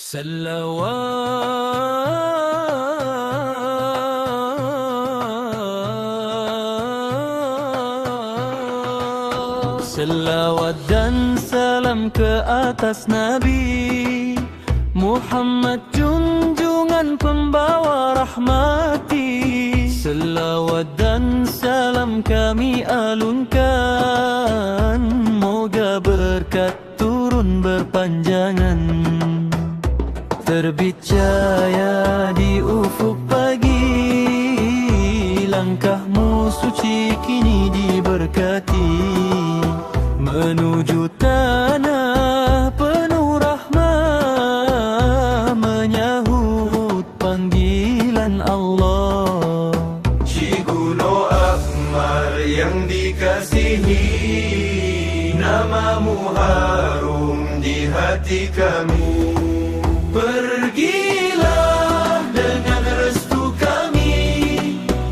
Selawat dan salam ke atas Nabi Muhammad, junjungan pembawa rahmati. Selawat dan salam kami alunkan, moga berkat turun berpanjangan. Terbit cahaya di ufuk pagi, langkahmu suci kini diberkati. Menuju tanah penuh rahmah, menyahut panggilan Allah. Ciguno Akmal yang dikasihi, namamu harum di hati kami. Pergilah dengan restu kami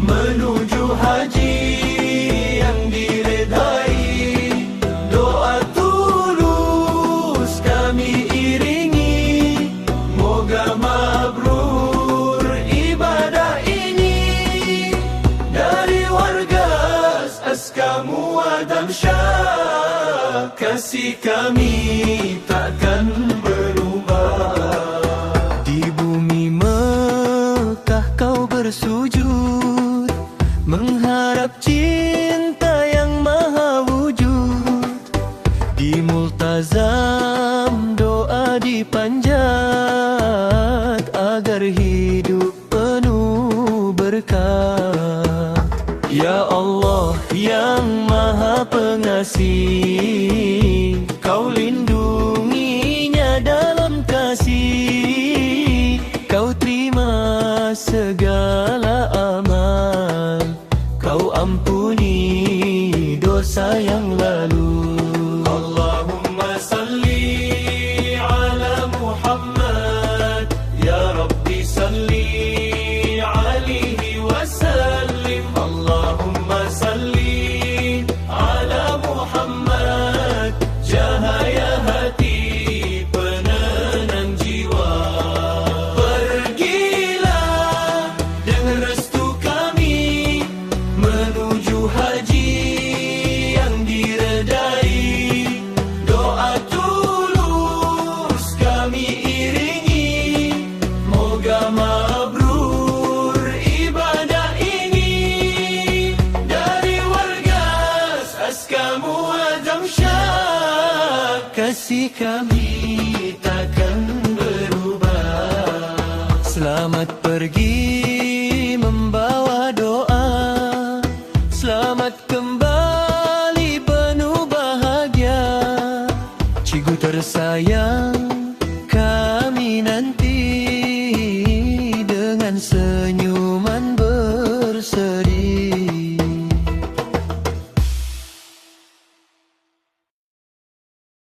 menuju haji yang diredai. Doa tulus kami iringi, moga mabrur ibadah ini. Dari warga Askamu Adam Syah, kasih kami takkan berubah. Bersujud mengharap cinta yang maha wujud. Di multazam doa dipanjat, agar hidup penuh berkah. Ya Allah yang maha pengasih, Kau lindunginya dalam kasih. Kau terima segala amal, Kau ampuni dosa yang lalu. Allahumma salli ala Muhammad, ya Rabbi salli alaihi wasallim. Allahumma salli ala Muhammad, cahaya hati penenang jiwa. Pergilah dengan restu kami menuju haji yang diredai. Doa tulus kami iringi, moga mabrur ibadah ini. Dari warga Askamu Adam Syah, kasih kami takkan berubah. Selamat pergi membawa doa, selamat kembali penuh bahagia. Cikgu tersayang, kami nanti